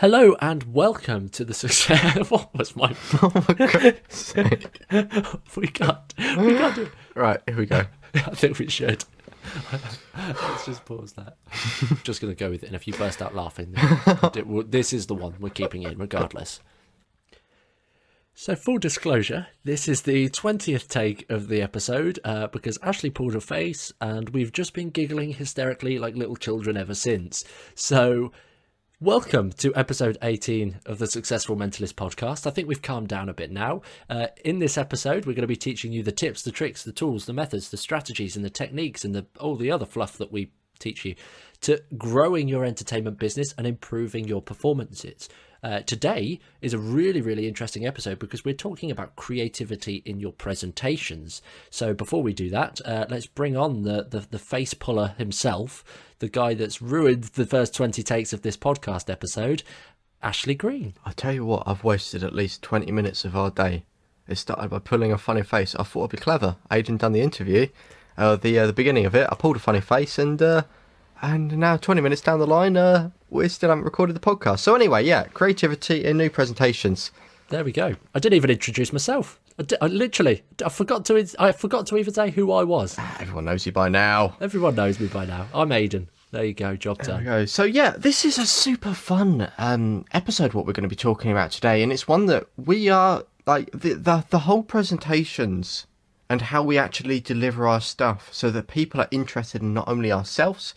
Hello and welcome to the success. What was my? Oh my god! we can't do it. Right, here we go. I think we should. Let's just pause that. Just going to go with it, and if you burst out laughing, this is the one we're keeping in, regardless. So, full disclosure, this is the 20th take of the episode because Ashley pulled her face, and we've just been giggling hysterically like little children ever since. So, welcome to episode 18 of the Successful Mentalist podcast. I think we've calmed down a bit now. In this episode, we're going to be teaching you the tips, the tricks, the tools, the methods, the strategies, and the techniques, and all the other fluff that we teach you to growing your entertainment business and improving your performances. Today is a really, really interesting episode because we're talking about creativity in your presentations. So before we do that, let's bring on the face puller himself, the guy that's ruined the first 20 takes of this podcast episode, Ashley Green. I tell you what, I've wasted at least 20 minutes of our day. It started by pulling a funny face. I thought it'd be clever. Aidan done the interview, the beginning of it. I pulled a funny face, and now 20 minutes down the line, we still haven't recorded the podcast. So anyway, yeah, creativity in new presentations. There we go. I didn't even introduce myself. I forgot to even say who I was. Everyone knows you by now. Everyone knows me by now. I'm Aidan. There you go, job done. There we go. So yeah, this is a super fun episode, what we're going to be talking about today, and it's one that we are, like, the whole presentations and how we actually deliver our stuff so that people are interested in not only ourselves,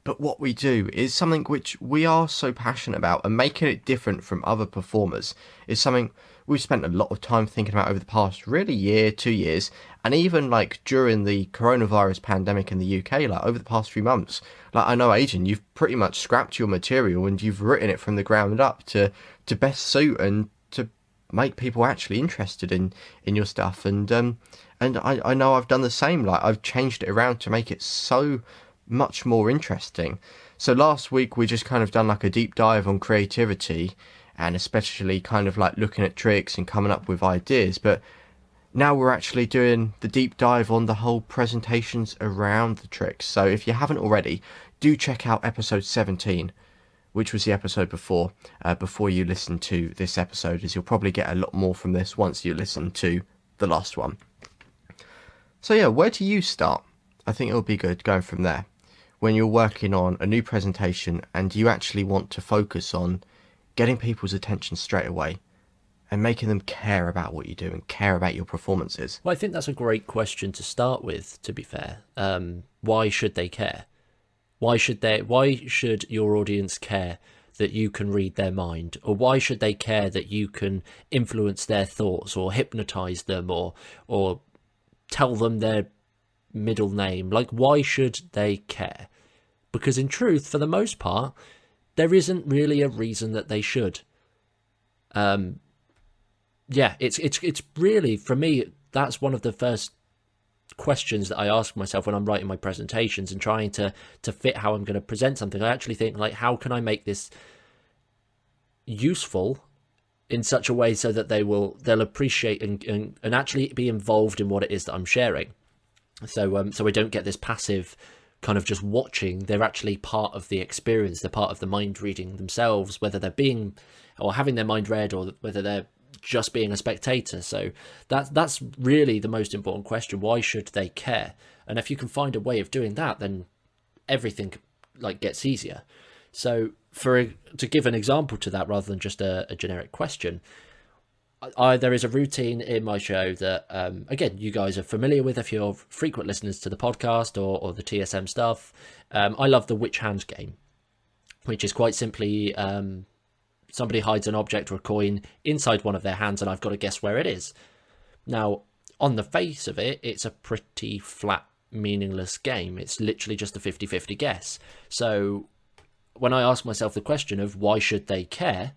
but what we do is something which we are so passionate about, and making it different from other performers is something we've spent a lot of time thinking about over the past really year, 2 years, and even like during the coronavirus pandemic in the UK, like over the past few months. Like, I know, Aidan, you've pretty much scrapped your material and you've written it from the ground up to best suit and to make people actually interested in your stuff. And I know I've done the same. Like, I've changed it around to make it so much more interesting. So last week we just kind of done like a deep dive on creativity, and especially kind of like looking at tricks and coming up with ideas, but now we're actually doing the deep dive on the whole presentations around the tricks. So if you haven't already, do check out episode 17, which was the episode before you listen to this episode, as you'll probably get a lot more from this once you listen to the last one. So yeah, where do you start? I think it'll be good going from there. When you're working on a new presentation and you actually want to focus on getting people's attention straight away and making them care about what you do and care about your performances. Well, I think that's a great question to start with, to be fair. Why should they care? Why should your audience care that you can read their mind? Or why should they care that you can influence their thoughts or hypnotize them or tell them their middle name? Like, why should they care? Because in truth, for the most part, there isn't really a reason that they should. It's really, for me, that's one of the first questions that I ask myself when I'm writing my presentations and trying to fit how I'm going to present something. I actually think, like, how can I make this useful in such a way so that they'll appreciate and actually be involved in what it is that I'm sharing. So we don't get this passive kind of just watching. They're actually part of the experience. They're part of the mind reading themselves, whether they're being or having their mind read or whether they're just being a spectator. So that's really the most important question. Why should they care? And if you can find a way of doing that, then everything like gets easier. So to give an example to that rather than just a generic question, there is a routine in my show that, again, you guys are familiar with if you're frequent listeners to the podcast or the TSM stuff. I love the Which Hand game, which is quite simply somebody hides an object or a coin inside one of their hands and I've got to guess where it is. Now, on the face of it, it's a pretty flat, meaningless game. It's literally just a 50-50 guess. So when I ask myself the question of why should they care,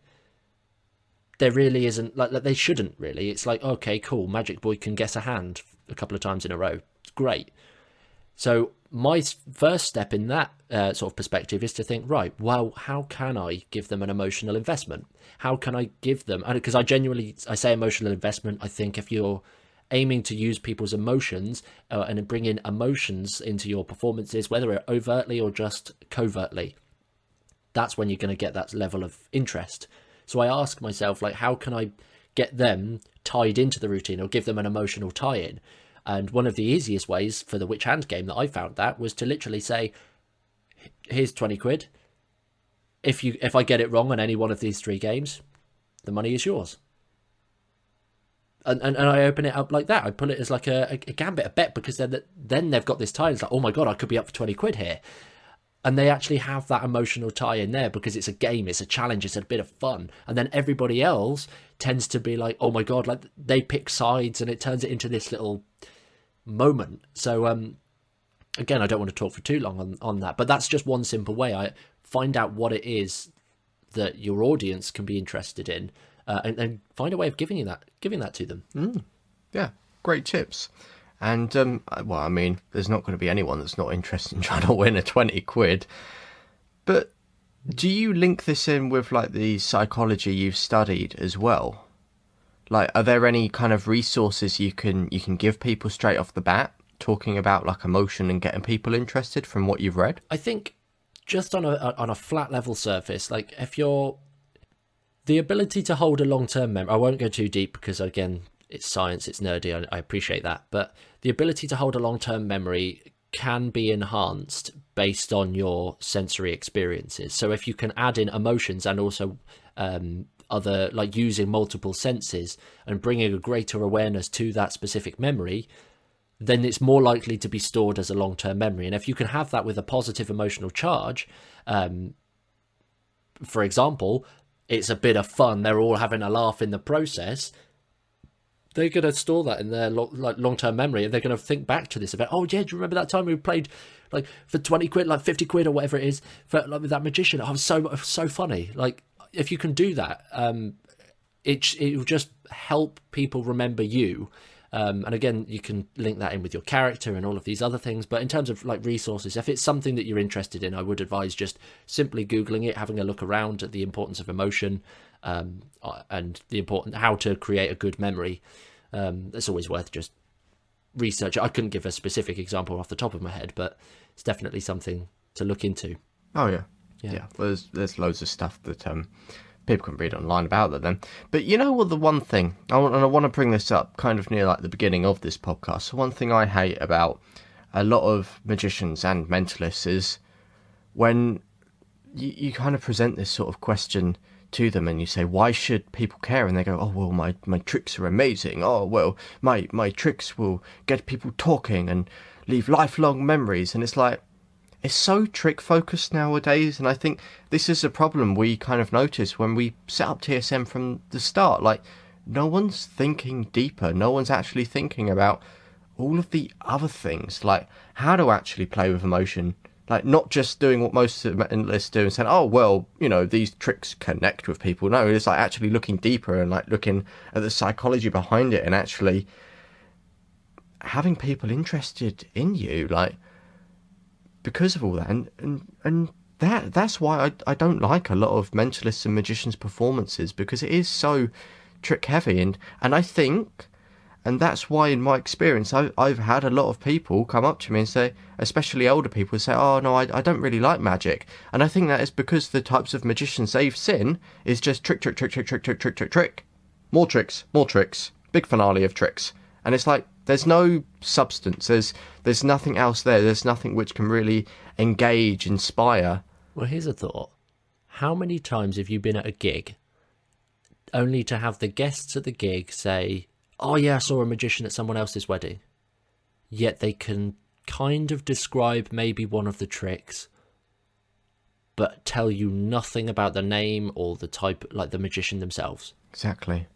there really isn't, like they shouldn't really. It's like, okay, cool, Magic Boy can guess a hand a couple of times in a row. It's great. So my first step in that sort of perspective is to think, right, well, how can I give them an emotional investment? How can I give them, because I say emotional investment, I think if you're aiming to use people's emotions and bring in emotions into your performances, whether overtly or just covertly, that's when you're going to get that level of interest. So I ask myself, like, how can I get them tied into the routine or give them an emotional tie-in? And one of the easiest ways for the Witch Hand game that I found that was to literally say, here's 20 quid. If I get it wrong on any one of these 3 games, the money is yours. And I open it up like that. I put it as like a gambit, a bet, because then they've got this tie. It's like, oh my God, I could be up for 20 quid here. And they actually have that emotional tie in there because it's a game, it's a challenge, it's a bit of fun. And then everybody else tends to be like, oh my God, like they pick sides, and it turns it into this little moment. So again, I don't want to talk for too long on that, but that's just one simple way. I find out what it is that your audience can be interested in, and find a way of giving that to them. Yeah, great tips. And, well, I mean, there's not going to be anyone that's not interested in trying to win a 20 quid. But do you link this in with, like, the psychology you've studied as well? Like, are there any kind of resources you can give people straight off the bat, talking about, like, emotion and getting people interested from what you've read? I think just on a flat level surface, like, if you're... The ability to hold a long-term memory... I won't go too deep because, again... It's science, it's nerdy, I appreciate that. But the ability to hold a long-term memory can be enhanced based on your sensory experiences. So if you can add in emotions and also other, like using multiple senses and bringing a greater awareness to that specific memory, then it's more likely to be stored as a long-term memory. And if you can have that with a positive emotional charge, for example, it's a bit of fun, they're all having a laugh in the process, they're going to store that in their long-term memory, and they're going to think back to this event. Oh, yeah, do you remember that time we played like for 20 quid, like 50 quid or whatever it is, for like with that magician? Oh, it was so funny. Like, if you can do that, it will just help people remember you. And again, you can link that in with your character and all of these other things. But in terms of like resources, if it's something that you're interested in, I would advise just simply Googling it, having a look around at the importance of emotion, and the important how to create a good memory. It's always worth just research. I couldn't give a specific example off the top of my head, but it's definitely something to look into. Oh yeah. Well, there's loads of stuff that people can read online about that then. But you know what, the one thing I want to bring this up kind of near like the beginning of this podcast. So one thing I hate about a lot of magicians and mentalists is when you kind of present this sort of question to them and you say, why should people care? And they go, oh well, my tricks are amazing. Oh well, my tricks will get people talking and leave lifelong memories. And it's like, it's so trick focused nowadays, and I think this is a problem we kind of notice when we set up TSM from the start. Like, no one's thinking deeper, no one's actually thinking about all of the other things, like how to actually play with emotion. Like, not just doing what most mentalists do and saying, oh, well, you know, these tricks connect with people. No, it's like actually looking deeper and like looking at the psychology behind it and actually having people interested in you, like, because of all that. And that's why I don't like a lot of mentalists and magicians' performances, because it is so trick heavy. And I think... And that's why, in my experience, I've had a lot of people come up to me and say, especially older people, say, oh, no, I don't really like magic. And I think that is because the types of magicians they've seen is just trick. More tricks. Big finale of tricks. And it's like, there's no substance. There's nothing else there. There's nothing which can really engage, inspire. Well, here's a thought. How many times have you been at a gig only to have the guests at the gig say, oh yeah, I saw a magician at someone else's wedding, yet they can kind of describe maybe one of the tricks, but tell you nothing about the name or the type, like the magician themselves. Exactly.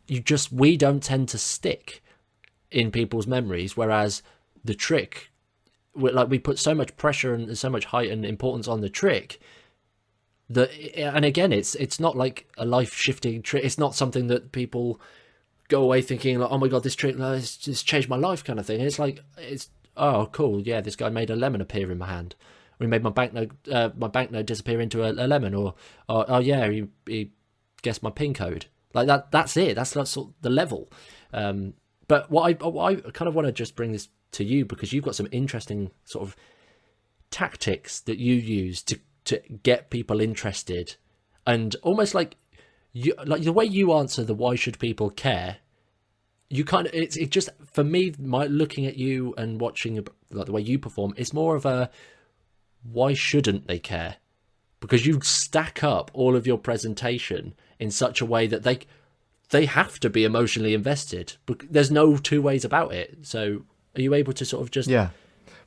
We don't tend to stick in people's memories, whereas the trick, we put so much pressure and so much height and importance on the trick that, and again, it's not like a life-shifting trick. It's not something that people go away thinking like, oh my god, this trick has just changed my life kind of thing. It's like, oh cool, yeah, this guy made a lemon appear in my hand, or he made my banknote disappear into a lemon, or oh yeah, he guessed my PIN code. Like that's it. That's sort of the level. But what I kind of want to just bring this to you, because you've got some interesting sort of tactics that you use to get people interested, and almost like the way you answer the why should people care, you kind of it just, for me, my looking at you and watching like the way you perform, it's more of a why shouldn't they care, because you stack up all of your presentation in such a way that they have to be emotionally invested. There's no two ways about it. So are you able to sort of just... Yeah.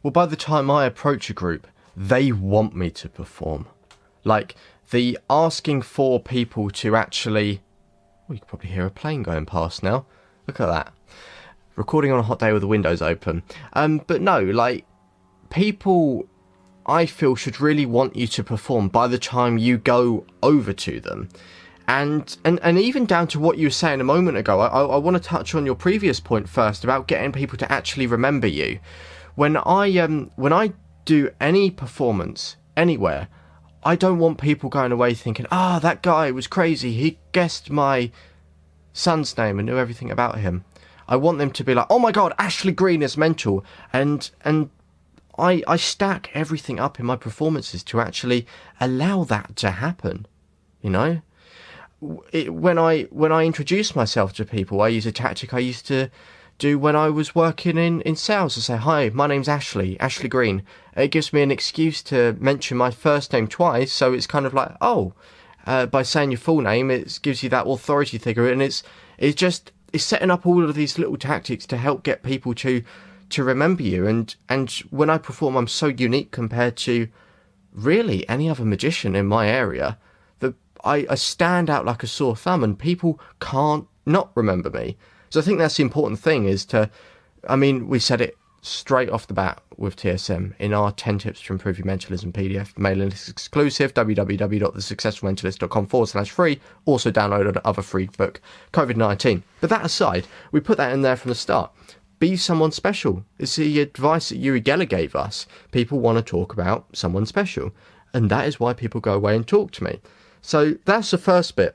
Well, by the time I approach a group, they want me to perform. Like, the asking for people to actually... Well, you can probably hear a plane going past now. Look at that. Recording on a hot day with the windows open. But no, like, people, I feel, should really want you to perform by the time you go over to them. And even down to what you were saying a moment ago, I want to touch on your previous point first about getting people to actually remember you. When I do any performance anywhere, I don't want people going away thinking, that guy was crazy, he guessed my son's name and knew everything about him. I want them to be like, oh my god, Ashley Green is mental. And I stack everything up in my performances to actually allow that to happen, you know? When I introduce myself to people, I use a tactic I used to do when I was working in sales. I say, hi, my name's Ashley Green. It gives me an excuse to mention my first name twice, so it's kind of like, by saying your full name, it gives you that authority figure, and it's setting up all of these little tactics to help get people to remember you. And when I perform, I'm so unique compared to really any other magician in my area that I stand out like a sore thumb, and people can't not remember me. So I think that's the important thing, is we said it straight off the bat with TSM in our 10 tips to improve your mentalism PDF, mailing list exclusive, www.thesuccessfulmentalist.com/free. Also download our other free book, COVID-19. But that aside, we put that in there from the start. Be someone special. It's the advice that Uri gave us. People want to talk about someone special, and that is why people go away and talk to me. So that's the first bit,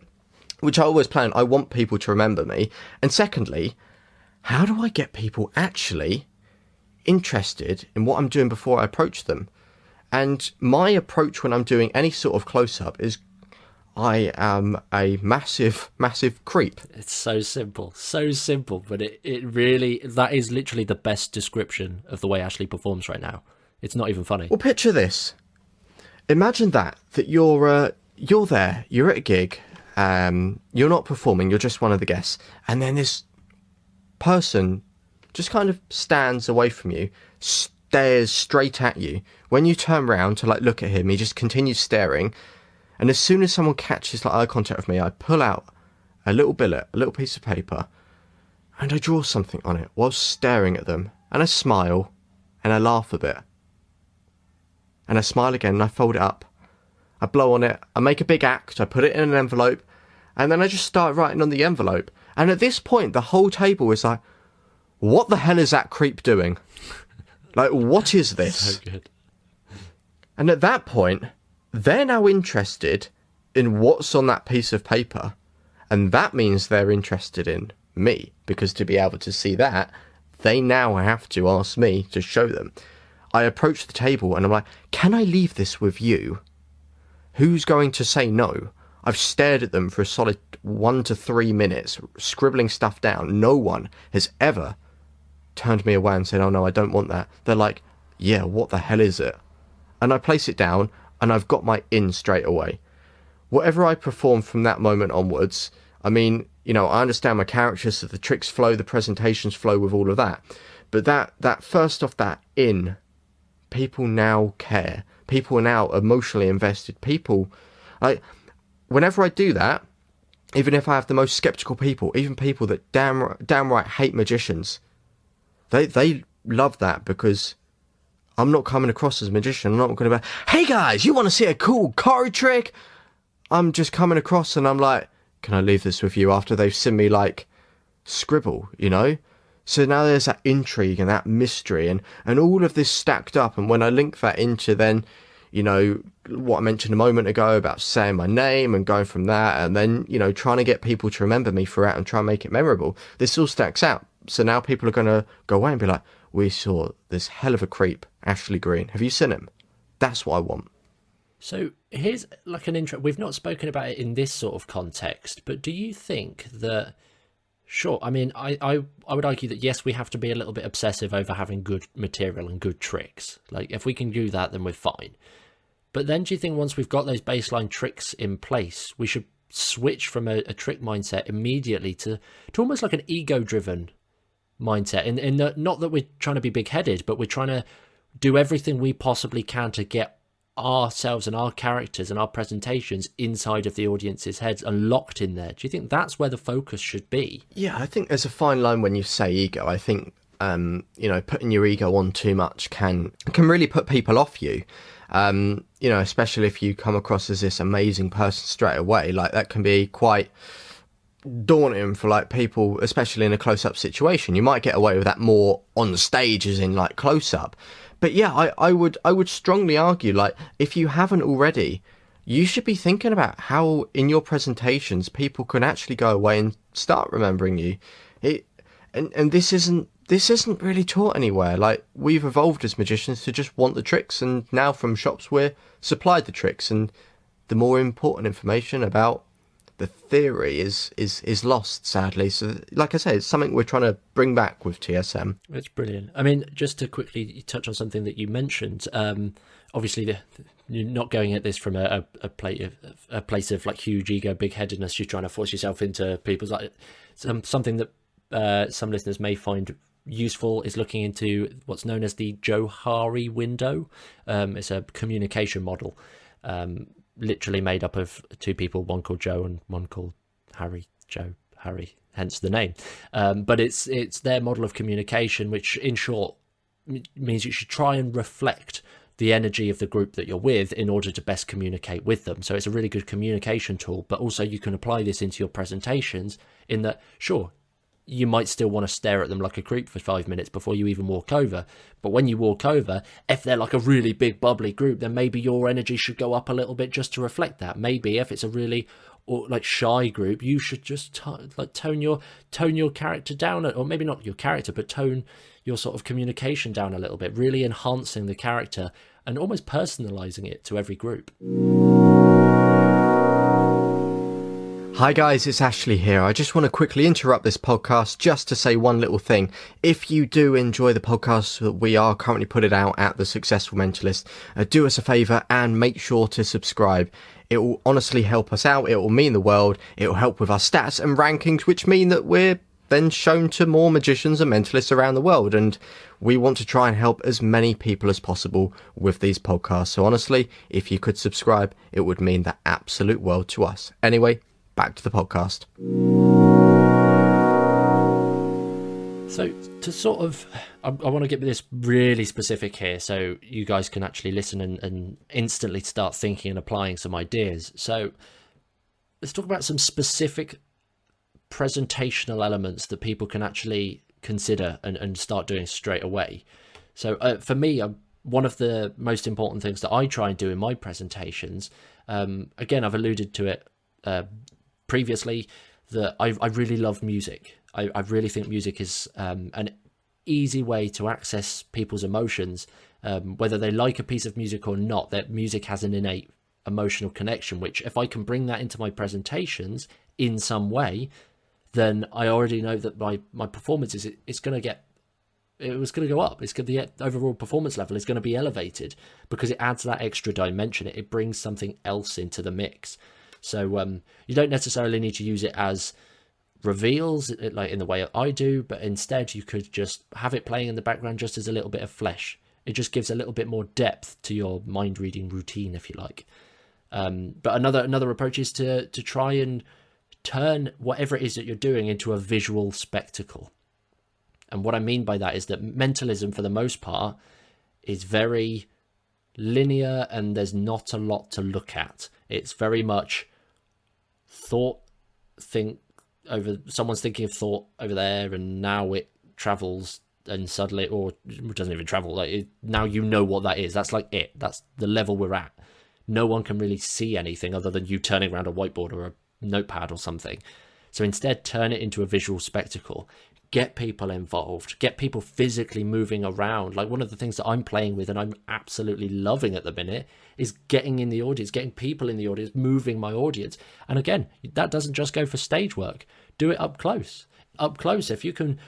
which I always plan. I want people to remember me. And secondly, how do I get people actually interested in what I'm doing before I approach them? And my approach when I'm doing any sort of close-up is I am a massive creep. It's so simple, but it really, that is literally the best description of the way Ashley performs right now. It's not even funny. Well, picture this. Imagine that you're there, you're at a gig, you're not performing, you're just one of the guests, and then this person just kind of stands away from you, stares straight at you. When you turn around to look at him, he just continues staring. And as soon as someone catches eye contact with me, I pull out a little billet, a little piece of paper, and I draw something on it while staring at them. And I smile, and I laugh a bit. And I smile again, and I fold it up. I blow on it, I make a big act, I put it in an envelope, and then I just start writing on the envelope. And at this point, the whole table is like, what the hell is that creep doing? What is this? So good. And at that point, they're now interested in what's on that piece of paper. And that means they're interested in me, because to be able to see that, they now have to ask me to show them. I approach the table and I'm like, can I leave this with you? Who's going to say no? I've stared at them for a solid 1 to 3 minutes, scribbling stuff down. No one has ever turned me away and said, oh no, I don't want that. They're like, yeah, what the hell is it? And I place it down, and I've got my in straight away. Whatever I perform from that moment onwards, I understand my character, so the tricks flow, the presentations flow with all of that. But that first off, that in, people now care. People are now emotionally invested. People, whenever I do that, even if I have the most skeptical people, even people that downright hate magicians, they love that, because I'm not coming across as a magician. I'm not going to be, hey guys, you want to see a cool card trick? I'm just coming across and I'm like, can I leave this with you, after they've seen me scribble, So now there's that intrigue and that mystery and all of this stacked up. And when I link that into then, what I mentioned a moment ago about saying my name and going from that, and then, trying to get people to remember me throughout and try and make it memorable, this all stacks out. So now people are going to go away and be like, we saw this hell of a creep, Ashley Green. Have you seen him? That's what I want. So here's like an intro. We've not spoken about it in this sort of context, but do you think that, sure, I mean, I would argue that yes, we have to be a little bit obsessive over having good material and good tricks. Like if we can do that, then we're fine. But then do you think once we've got those baseline tricks in place, we should switch from a trick mindset immediately to almost like an ego-driven mindset? In that, not that we're trying to be big-headed, but we're trying to do everything we possibly can to get ourselves and our characters and our presentations inside of the audience's heads and locked in there. Do you think that's where the focus should be? Yeah, I think there's a fine line when you say ego. I think putting your ego on too much can really put people off you. Especially if you come across as this amazing person straight away, like that can be quite daunting for like people, especially in a close-up situation. You might get away with that more on the stage, as in like close-up. But yeah, I would strongly argue, like, if you haven't already, you should be thinking about how in your presentations people can actually go away and start remembering you. And this isn't really taught anywhere. Like, we've evolved as magicians to just want the tricks, and now from shops we're supplied the tricks, and the more important information about the theory is lost, sadly. So, like I say, it's something we're trying to bring back with TSM. That's brilliant. I mean, just to quickly touch on something that you mentioned, obviously you're not going at this from a place of like huge ego, big-headedness. You're trying to force yourself into people's like something that some listeners may find useful is looking into what's known as the Johari Window. It's a communication model. Literally made up of two people, one called Joe and one called Harry. Joe, Harry, hence the name. But it's their model of communication, which in short means you should try and reflect the energy of the group that you're with in order to best communicate with them. So it's a really good communication tool, but also you can apply this into your presentations in that, sure, you might still want to stare at them like a creep for 5 minutes before you even walk over. But when you walk over, if they're like a really big bubbly group, then maybe your energy should go up a little bit just to reflect that. Maybe if it's a really like shy group, you should just tone your character down, or maybe not your character, but tone your sort of communication down a little bit, really enhancing the character and almost personalizing it to every group. Hi guys, it's Ashley here. I just want to quickly interrupt this podcast just to say one little thing. If you do enjoy the podcast that we are currently putting out at The Successful Mentalist, do us a favour and make sure to subscribe. It will honestly help us out. It will mean the world. It will help with our stats and rankings, which mean that we're then shown to more magicians and mentalists around the world. And we want to try and help as many people as possible with these podcasts. So honestly, if you could subscribe, it would mean the absolute world to us. Anyway, back to the podcast. So to sort of, I want to get this really specific here so you guys can actually listen and instantly start thinking and applying some ideas. So let's talk about some specific presentational elements that people can actually consider and start doing straight away. So for me, one of the most important things that I try and do in my presentations, again, I've alluded to it previously, that I really love music. I really think music is an easy way to access people's emotions, whether they like a piece of music or not. That music has an innate emotional connection, which if I can bring that into my presentations in some way, then I already know that my performance it's going to go up. The overall performance level is going to be elevated because it adds that extra dimension. It brings something else into the mix. So you don't necessarily need to use it as reveals, like in the way I do, but instead you could just have it playing in the background just as a little bit of flesh. It just gives a little bit more depth to your mind reading routine, if you like. But another approach is to try and turn whatever it is that you're doing into a visual spectacle. And what I mean by that is that mentalism, for the most part, is very linear and there's not a lot to look at. It's very much someone's thinking of thought over there, and now it travels and suddenly, or it doesn't even travel, now you know what that is. That's like it. That's the level we're at. No one can really see anything other than you turning around a whiteboard or a notepad or something. So instead, turn it into a visual spectacle. get people involved, get people physically moving around. Like one of the things that I'm playing with and I'm absolutely loving at the minute is getting in the audience, getting people in the audience, moving my audience. And again, that doesn't just go for stage work. Do it up close. Up close, if you can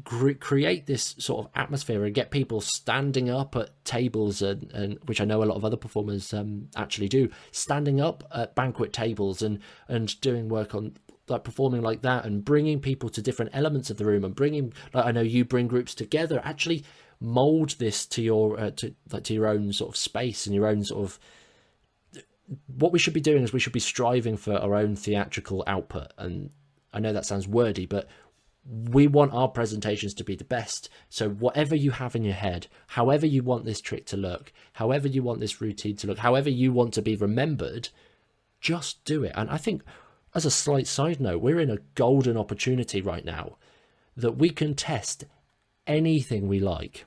create this sort of atmosphere and get people standing up at tables, and which I know a lot of other performers actually do, standing up at banquet tables and doing work on like performing like that, and bringing people to different elements of the room, and bringing, like I know you bring groups together, actually mold this to your to your own sort of space and your own sort of, what we should be doing is we should be striving for our own theatrical output. And I know that sounds wordy, but we want our presentations to be the best. So whatever you have in your head, however you want this trick to look, however you want this routine to look, however you want to be remembered, just do it. And I think, as a slight side note, we're in a golden opportunity right now that we can test anything we like.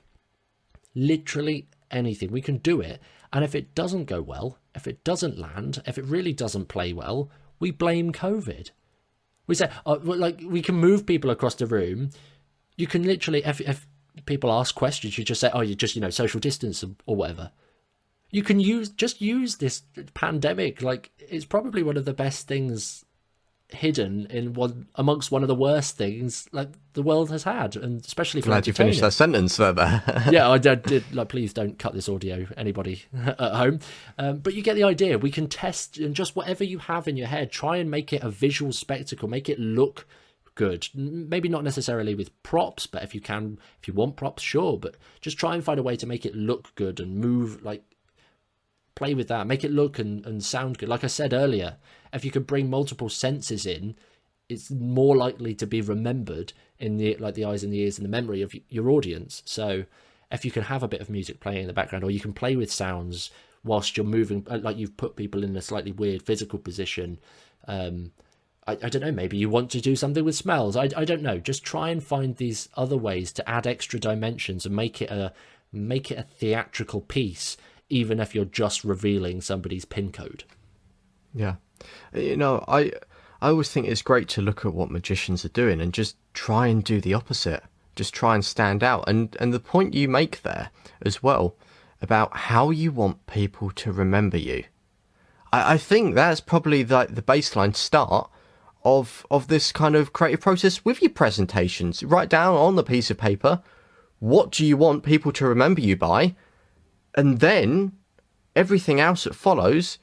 Literally anything. We can do it. And if it doesn't go well, if it doesn't land, if it really doesn't play well, we blame COVID. We say, like, we can move people across the room. You can literally, if people ask questions, you just say, oh, you just, social distance or whatever. You can use this pandemic. Like, it's probably one of the best things hidden in amongst one of the worst things like the world has had, and especially for glad you finished that sentence there. Yeah, I did. Like, please don't cut this audio, anybody at home. But you get the idea. We can test, and just whatever you have in your head, try and make it a visual spectacle, make it look good. Maybe not necessarily with props, but if you want props, sure, but just try and find a way to make it look good and move, like, play with that, make it look and sound good. Like I said earlier, if you could bring multiple senses in, it's more likely to be remembered in the eyes and the ears and the memory of your audience. So if you can have a bit of music playing in the background, or you can play with sounds whilst you're moving, like you've put people in a slightly weird physical position. I don't know, maybe you want to do something with smells. I don't know. Just try and find these other ways to add extra dimensions and make it a theatrical piece, even if you're just revealing somebody's PIN code. Yeah. I always think it's great to look at what magicians are doing and just try and do the opposite. Just try and stand out. And the point you make there as well about how you want people to remember you, I think that's probably the baseline start of this kind of creative process with your presentations. Write down on the piece of paper, what do you want people to remember you by? And then everything else that follows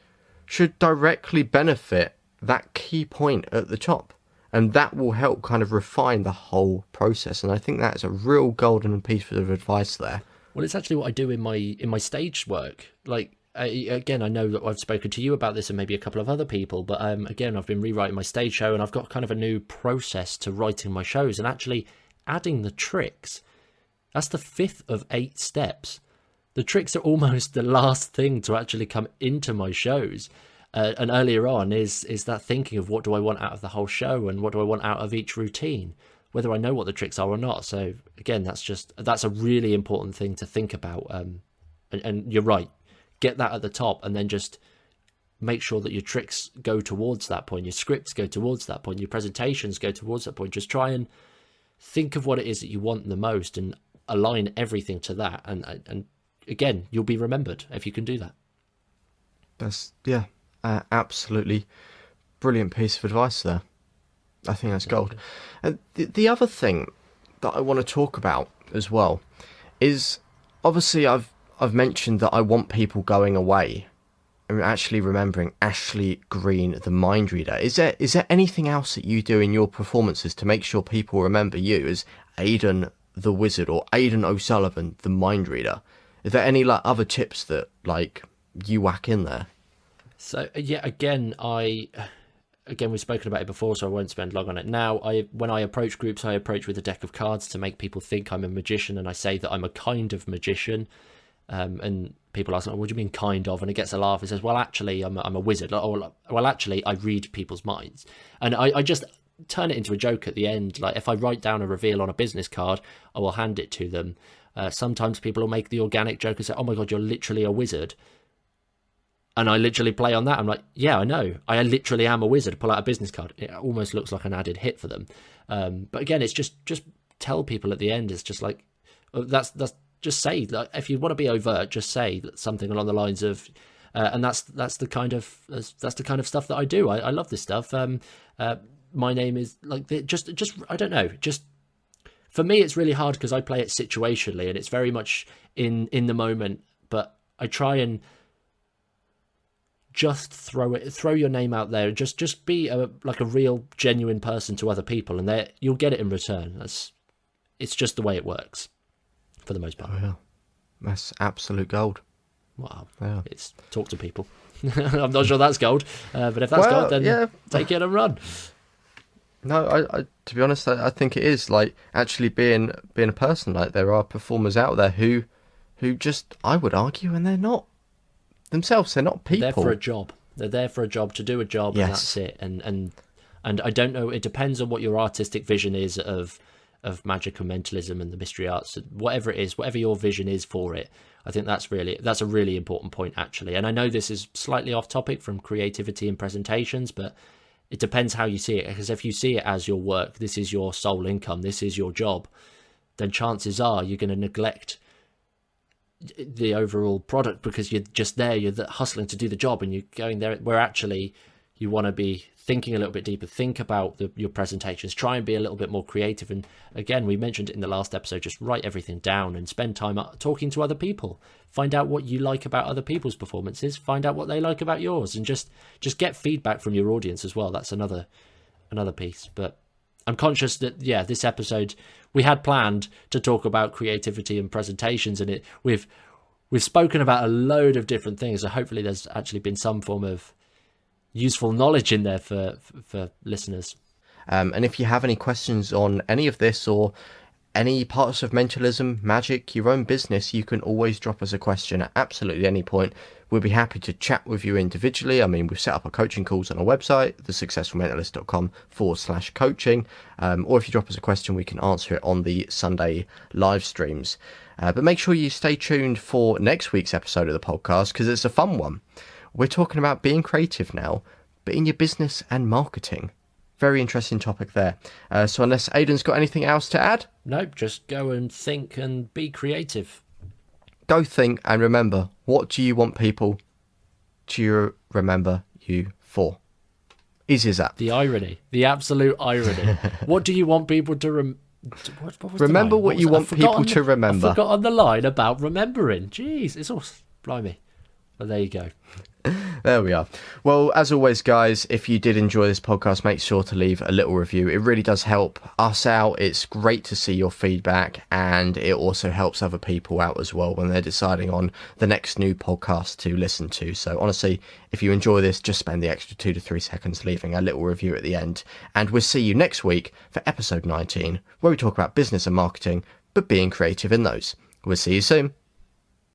should directly benefit that key point at the top. And that will help kind of refine the whole process. And I think that's a real golden piece of advice there. Well, it's actually what I do in my stage work. Like, again, I know that I've spoken to you about this and maybe a couple of other people, but again, I've been rewriting my stage show, and I've got kind of a new process to writing my shows and actually adding the tricks. That's the 5th of 8 steps. The tricks are almost the last thing to actually come into my shows. And earlier on is that thinking of what do I want out of the whole show and what do I want out of each routine, whether I know what the tricks are or not. So again, that's a really important thing to think about. And you're right, get that at the top, and then just make sure that your tricks go towards that point, your scripts go towards that point, your presentations go towards that point. Just try and think of what it is that you want the most and align everything to that. And again, you'll be remembered if you can do that. That's, absolutely brilliant piece of advice there. I think that's gold. And the other thing that I want to talk about as well is, obviously I've mentioned that I want people going away and actually remembering Ashley Green, the mind reader. Is there anything else that you do in your performances to make sure people remember you as Aidan the Wizard or Aidan O'Sullivan, the mind reader? Is there any other tips that you whack in there? So again, we've spoken about it before, so I won't spend long on it now. When I approach groups, I approach with a deck of cards to make people think I'm a magician, and I say that I'm a kind of magician. And people ask, what do you mean kind of? And it gets a laugh. It says, well, actually, I'm a wizard. Well, actually, I read people's minds. And I just turn it into a joke at the end. Like, if I write down a reveal on a business card, I will hand it to them. Sometimes people will make the organic joke and say, oh my God, you're literally a wizard. And I literally play on that. I'm like, yeah, I know. I literally am a wizard. Pull out a business card. It almost looks like an added hit for them. But again, it's just tell people at the end. It's just like, that's just say, like, if you want to be overt, just say something along the lines of, and that's the kind of stuff that I do. I love this stuff. My name is like, just I don't know. Just for me, it's really hard because I play it situationally, and it's very much in the moment. But I try and just throw your name out there. Just be like a real, genuine person to other people, and you'll get it in return. It's just the way it works, for the most part. Oh, yeah. That's absolute gold. Wow. Yeah. It's talk to people. I'm not sure that's gold, but if that's gold, then take it and run. No, I to be honest, I think it is, like, actually being a person. Like, there are performers out there who just, I would argue, and they're not themselves. They're not people. They're there for a job. They're there for a job, to do a job, yes. And that's it. And I don't know. It depends on what your artistic vision is of magic and mentalism and the mystery arts, whatever it is, whatever your vision is for it. I think that's a really important point, actually. And I know this is slightly off topic from creativity and presentations, but it depends how you see it. Because if you see it as your work, this is your sole income, this is your job, then chances are you're going to neglect the overall product because you're just there, you're hustling to do the job, and you're going there where actually you want to be thinking a little bit deeper. Think about your presentations, try and be a little bit more creative. And again, we mentioned it in the last episode, just write everything down and spend time talking to other people. Find out what you like about other people's performances, find out what they like about yours, and just get feedback from your audience as well. That's another piece. But I'm conscious that, this episode, we had planned to talk about creativity and presentations, and we've spoken about a load of different things. So hopefully there's actually been some form of useful knowledge in there for listeners. And if you have any questions on any of this or any parts of mentalism, magic, your own business, you can always drop us a question at absolutely any point. We'll be happy to chat with you individually. I mean, we've set up our coaching calls on our website, thesuccessfulmentalist.com/coaching. Or if you drop us a question, we can answer it on the Sunday live streams. But make sure you stay tuned for next week's episode of the podcast, because it's a fun one. We're talking about being creative now, but in your business and marketing. Very interesting topic there. So unless Aidan's got anything else to add? Nope, just go and think and be creative. Go think and remember, what do you want people to remember you for? Easy as that. The irony, the absolute irony. What do you want people to remember? What you want people to remember. I forgot on the line about remembering. Jeez, it's all blimey. But there you go. There we are. Well, as always, guys, if you did enjoy this podcast, make sure to leave a little review. It really does help us out. It's great to see your feedback, and it also helps other people out as well when they're deciding on the next new podcast to listen to. So honestly, if you enjoy this, just spend the extra 2 to 3 seconds leaving a little review at the end. And we'll see you next week for episode 19, where we talk about business and marketing, but being creative in those. We'll see you soon.